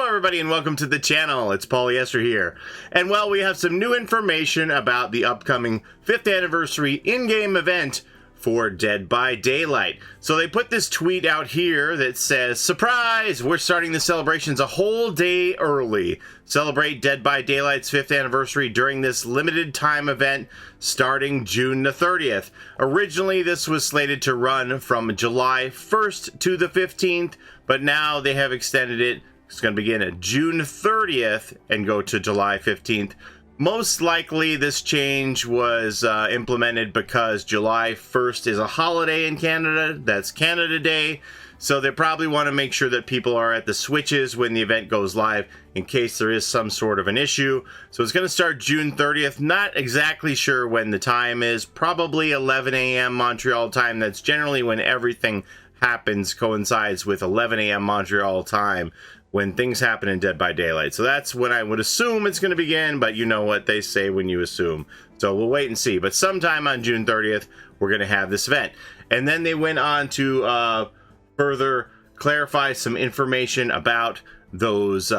everybody, and welcome to the channel. It's Paulie Esther here. And well, we have some new information about the upcoming 5th anniversary in-game event for Dead by Daylight. So they put this tweet out here that says, "Surprise! We're starting the celebrations a whole day early. Celebrate Dead by Daylight's 5th anniversary during this limited time event starting June the 30th. Originally, this was slated to run from July 1st to the 15th, but now they have extended it. It's going to begin at June 30th and go to July 15th. Most likely this change was implemented because July 1st is a holiday in Canada. That's Canada Day. So they probably want to make sure that people are at the switches when the event goes live in case there is some sort of an issue. So it's going to start June 30th. Not exactly sure when the time is. Probably 11 a.m. Montreal time. That's generally when everything happens, coincides with 11 a.m. Montreal time when things happen in Dead by Daylight. So that's when I would assume it's going to begin, but you know what they say when you assume. So we'll wait and see. But sometime on June 30th, we're going to have this event. And then they went on to further clarify some information about those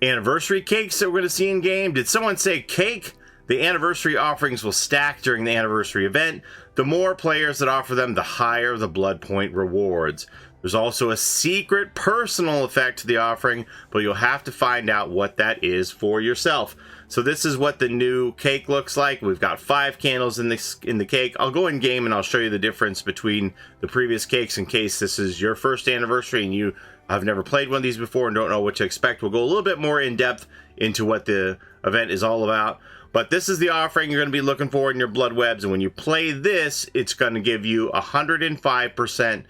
anniversary cakes that we're going to see in game. Did someone say cake? The anniversary offerings will stack during the anniversary event. The more players that offer them, the higher the blood point rewards. There's also a secret personal effect to the offering, but you'll have to find out what that is for yourself. So this is what the new cake looks like. We've got 5 candles in the cake. I'll go in game and I'll show you the difference between the previous cakes in case this is your first anniversary and you have never played one of these before and don't know what to expect. We'll go a little bit more in depth into what the event is all about. But this is the offering you're going to be looking for in your blood webs, and when you play this, it's going to give you 105%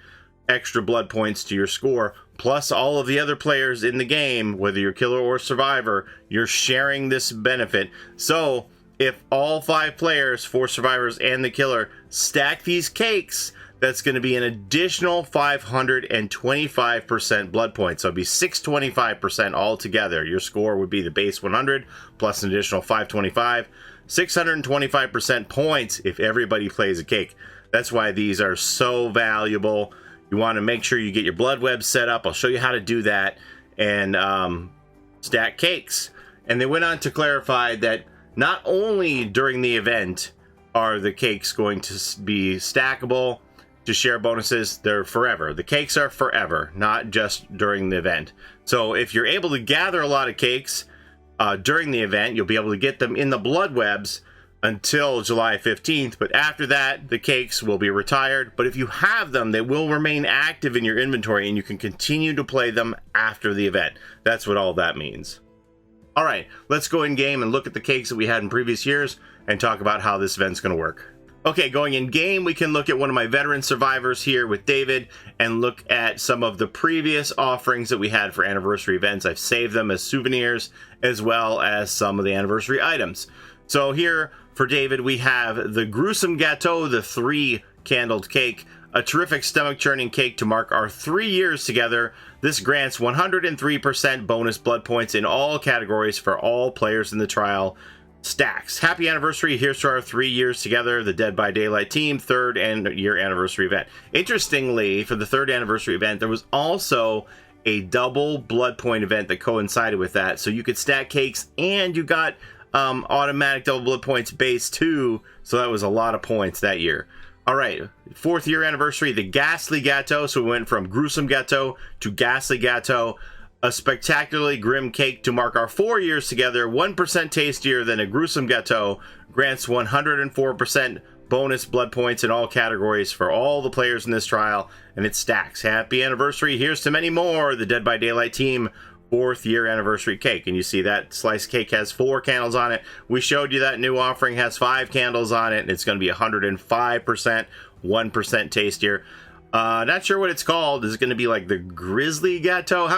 extra blood points to your score, plus all of the other players in the game, whether you're killer or survivor, you're sharing this benefit. So if all 5 players, 4 survivors and the killer, stack these cakes, that's going to be an additional 525% blood points. So it'd be 625% altogether. Your score would be the base 100 plus an additional 525. 625% points if everybody plays a cake. That's why these are so valuable. You want to make sure you get your blood web set up. I'll show you how to do that and stack cakes. And they went on to clarify that not only during the event are the cakes going to be stackable to share bonuses, they're forever. The cakes are forever, not just during the event. So if you're able to gather a lot of cakes during the event, you'll be able to get them in the blood webs until July 15th, but after that, the cakes will be retired. But if you have them, they will remain active in your inventory and you can continue to play them after the event. That's what all that means. All right, let's go in game and look at the cakes that we had in previous years and talk about how this event's gonna work. Okay, going in game, we can look at one of my veteran survivors here with David and look at some of the previous offerings that we had for anniversary events. I've saved them as souvenirs as well as some of the anniversary items. So here for David, we have the Gruesome Gâteau, the 3-candled cake, a terrific stomach-churning cake to mark our 3 years together. This grants 103% bonus blood points in all categories for all players in the trial. Stacks. Happy anniversary. Here's to our 3 years together, the Dead by Daylight team, 3rd year anniversary event. Interestingly, for the 3rd anniversary event, there was also a double blood point event that coincided with that. So you could stack cakes and you got automatic double blood points base too. So that was a lot of points that year. All right, 4th year anniversary, the Ghastly Gâteau. So we went from Gruesome Gâteau to Ghastly Gâteau. A spectacularly grim cake to mark our 4 years together, 1% tastier than a Gruesome Gâteau, grants 104% bonus blood points in all categories for all the players in this trial, and it stacks. Happy anniversary. Here's to many more. The Dead by Daylight team 4th year anniversary cake. And you see that slice cake has 4 candles on it. We showed you that new offering has 5 candles on it, and it's going to be 105%, 1% tastier. Not sure what it's called. Is it going to be like the Grizzly Gâteau?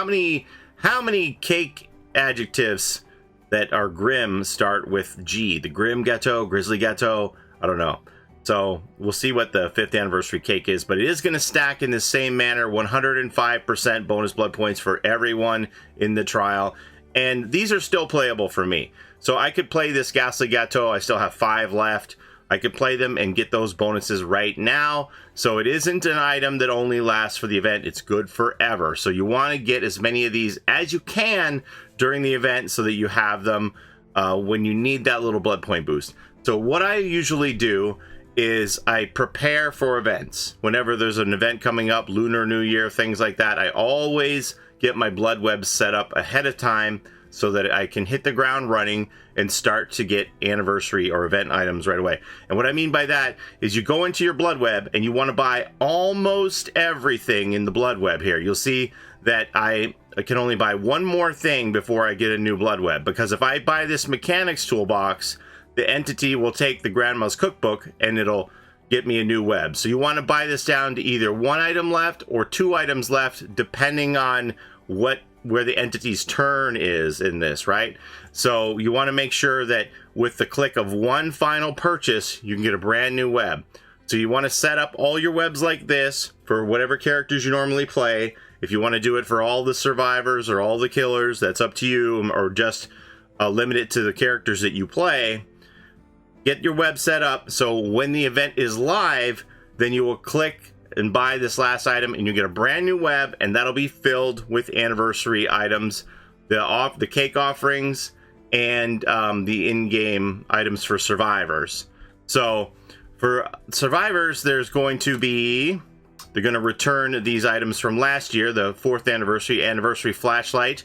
How many cake adjectives that are grim start with G? The Grim Gâteau, Grizzly Gâteau, I don't know. So we'll see what the 5th anniversary cake is, but it is going to stack in the same manner, 105% bonus blood points for everyone in the trial. And these are still playable for me. So I could play this Ghastly Gâteau. I still have 5 left. I could play them and get those bonuses right now. So it isn't an item that only lasts for the event. It's good forever. So you want to get as many of these as you can during the event so that you have them when you need that little blood point boost. So what I usually do is I prepare for events. Whenever there's an event coming up, Lunar New Year, things like that, I always get my blood webs set up ahead of time so that I can hit the ground running and start to get anniversary or event items right away. And what I mean by that is you go into your blood web and you want to buy almost everything in the blood web here. You'll see that I can only buy one more thing before I get a new blood web, because if I buy this mechanics toolbox, the entity will take the grandma's cookbook and it'll get me a new web. So you want to buy this down to either one item left or 2 items left, depending on where the entity's turn is in this, right? So you want to make sure that with the click of one final purchase, you can get a brand new web. So you want to set up all your webs like this for whatever characters you normally play. If you want to do it for all the survivors or all the killers, that's up to you, or just limit it to the characters that you play. Get your web set up so when the event is live, then you will click and buy this last item and you get a brand new web, and that'll be filled with anniversary items, the cake offerings, and the in-game items for survivors. So for survivors, there's going to be, they're going to return these items from last year, the 4th anniversary flashlight,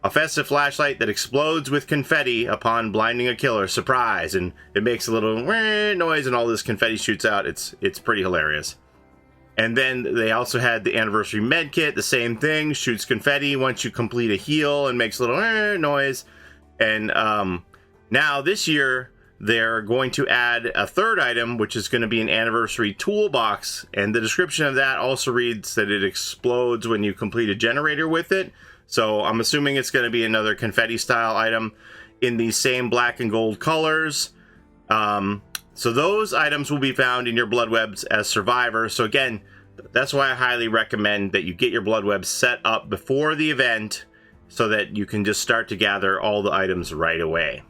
a festive flashlight that explodes with confetti upon blinding a killer. Surprise! And it makes a little noise and all this confetti shoots out. It's pretty hilarious. And then they also had the anniversary med kit, the same thing, shoots confetti once you complete a heal and makes a little noise. And now this year, they're going to add a 3rd item, which is going to be an anniversary toolbox. And the description of that also reads that it explodes when you complete a generator with it. So I'm assuming it's going to be another confetti style item in these same black and gold colors. So those items will be found in your blood webs as survivors. So again, that's why I highly recommend that you get your blood webs set up before the event so that you can just start to gather all the items right away.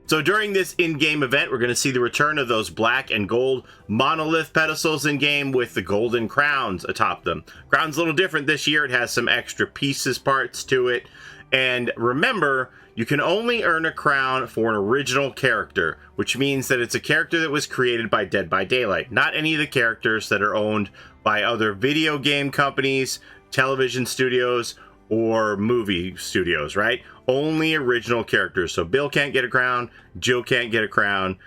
So during this in-game event, we're going to see the return of those black and gold monolith pedestals in-game with the golden crowns atop them. Crown's a little different this year. It has some extra pieces parts to it. And remember, you can only earn a crown for an original character, which means that it's a character that was created by Dead by Daylight, not any of the characters that are owned by other video game companies, television studios, or movie studios, right? Only original characters. So Bill can't get a crown, Jill can't get a crown.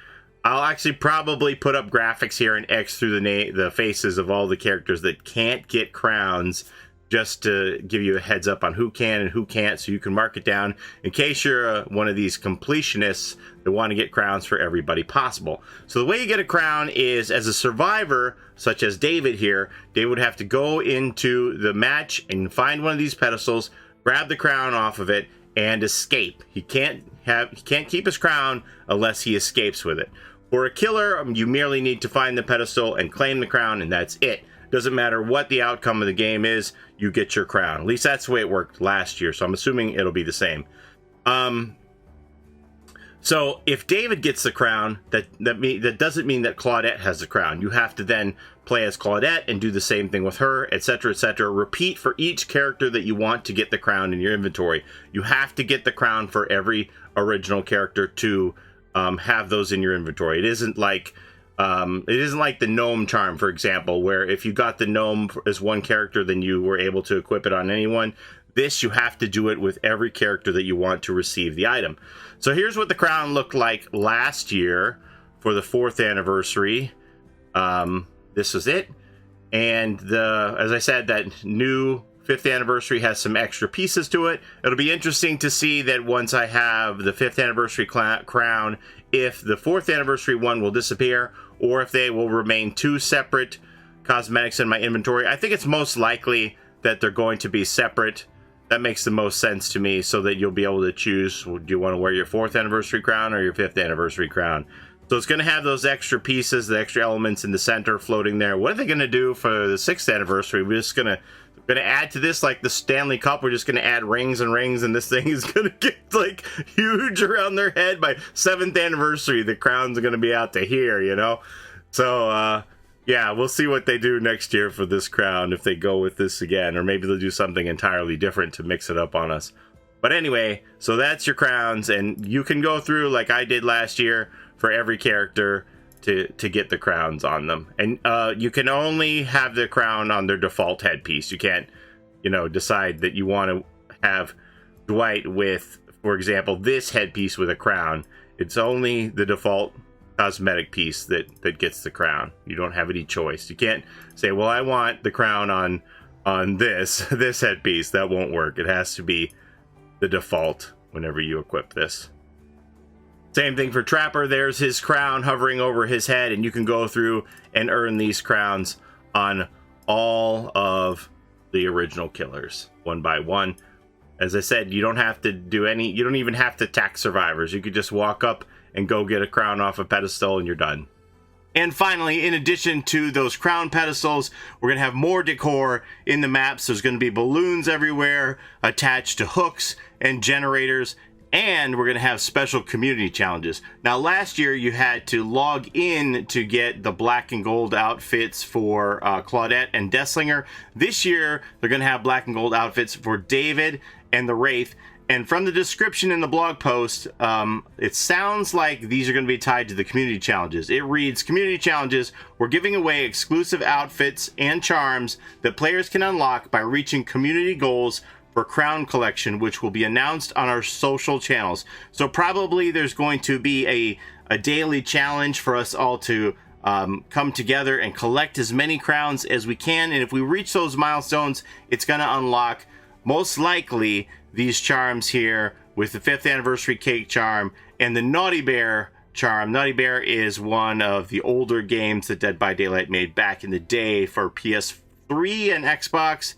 I'll actually probably put up graphics here and X through the faces of all the characters that can't get crowns, just to give you a heads up on who can and who can't, so you can mark it down in case you're one of these completionists that want to get crowns for everybody possible. So the way you get a crown is, as a survivor, such as David here, David would have to go into the match and find one of these pedestals, grab the crown off of it, and escape. He can't keep his crown unless he escapes with it. For a killer, you merely need to find the pedestal and claim the crown, and that's it. Doesn't matter what the outcome of the game is, you get your crown. At least that's the way it worked last year, so I'm assuming it'll be the same. So if David gets the crown, that doesn't mean that Claudette has the crown. You have to then play as Claudette and do the same thing with her, etc., etc. Repeat for each character that you want to get the crown in your inventory. You have to get the crown for every original character to have those in your inventory. It isn't like the gnome charm, for example, where if you got the gnome as one character, then you were able to equip it on anyone. This, you have to do it with every character that you want to receive the item. So here's what the crown looked like last year for the 4th anniversary. This was it. And as I said, that new 5th anniversary has some extra pieces to it. It'll be interesting to see that once I have the 5th anniversary crown, if the 4th anniversary one will disappear, or if they will remain 2 separate cosmetics in my inventory. I think it's most likely that they're going to be separate. That makes the most sense to me, so that you'll be able to choose, do you want to wear your 4th anniversary crown or your 5th anniversary crown? So it's going to have those extra pieces, the extra elements in the center floating there. What are they going to do for the 6th anniversary? We're just going to Gonna add to this like the Stanley Cup. We're just gonna add rings and rings, and this thing is gonna get like huge around their head. By 7th anniversary, the crowns are gonna be out to here, you know. So yeah, we'll see what they do next year for this crown, if they go with this again, or maybe they'll do something entirely different to mix it up on us. But anyway, so that's your crowns, and you can go through like I did last year for every character to get the crowns on them. And you can only have the crown on their default headpiece. You can't, you know, decide that you want to have Dwight with, for example, this headpiece with a crown. It's only the default cosmetic piece that gets the crown. You don't have any choice. You can't say, well, I want the crown on this headpiece. That won't work. It has to be the default whenever you equip this. Same thing for Trapper. There's his crown hovering over his head, and you can go through and earn these crowns on all of the original killers, one by one. As I said, you don't have to do any, you don't even have to attack survivors. You could just walk up and go get a crown off a pedestal and you're done. And finally, in addition to those crown pedestals, we're going to have more decor in the maps. There's going to be balloons everywhere attached to hooks and generators. And we're going to have special community challenges. Now, last year you had to log in to get the black and gold outfits for Claudette and Desslinger. This year, they're going to have black and gold outfits for David and the Wraith. And from the description in the blog post, it sounds like these are going to be tied to the community challenges. It reads, community challenges, we're giving away exclusive outfits and charms that players can unlock by reaching community goals for crown collection, which will be announced on our social channels. So probably there's going to be a daily challenge for us all to come together and collect as many crowns as we can. And if we reach those milestones, it's going to unlock most likely these charms here with the 5th anniversary cake charm and the Naughty Bear charm. Naughty Bear is one of the older games that Dead by Daylight made back in the day for PS3 and Xbox,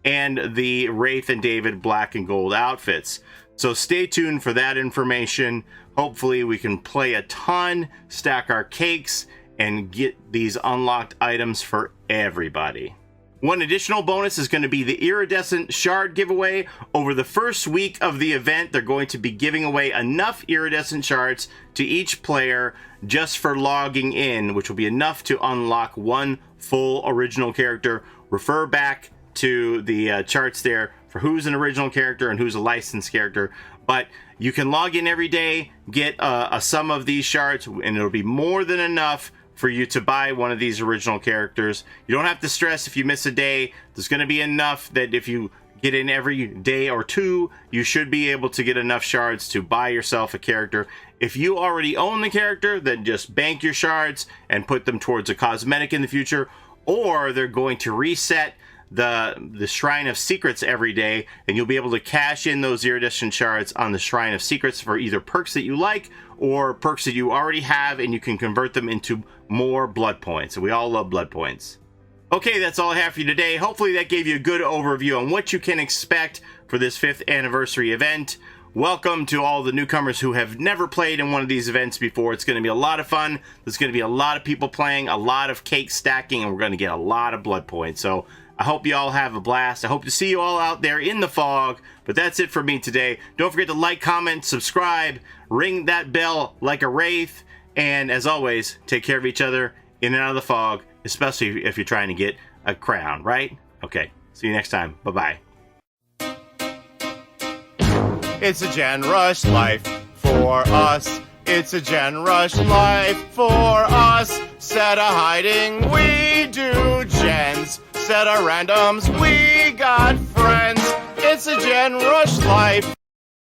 and the Wraith and David black and gold outfits. So stay tuned for that information. Hopefully we can play a ton, stack our cakes, and get these unlocked items for everybody. One additional bonus is going to be the iridescent shard giveaway. Over the first week of the event, they're going to be giving away enough iridescent shards to each player just for logging in, which will be enough to unlock one full original character. Refer back to the charts there for who's an original character and who's a licensed character. But you can log in every day, get a sum of these shards, and it'll be more than enough for you to buy one of these original characters. You don't have to stress if you miss a day. There's going to be enough that if you get in every day or two, you should be able to get enough shards to buy yourself a character. If you already own the character, then just bank your shards and put them towards a cosmetic in the future, or they're going to reset the Shrine of Secrets every day, and you'll be able to cash in those iridescent shards on the Shrine of Secrets for either perks that you like or perks that you already have, and you can convert them into more blood points. And we all love blood points. Okay, that's all I have for you today. Hopefully that gave you a good overview on what you can expect for this 5th anniversary event. Welcome to all the newcomers who have never played in one of these events before. It's going to be a lot of fun. There's going to be a lot of people playing, a lot of cake stacking, and we're going to get a lot of blood points. So I hope you all have a blast. I hope to see you all out there in the fog. But that's it for me today. Don't forget to like, comment, subscribe, ring that bell like a wraith. And as always, take care of each other in and out of the fog, especially if you're trying to get a crown, right? Okay, see you next time. Bye-bye. It's a Gen Rush life for us. It's a Gen Rush life for us. Set a hiding, we do gens. Set a randoms, we got friends. It's a Gen Rush life.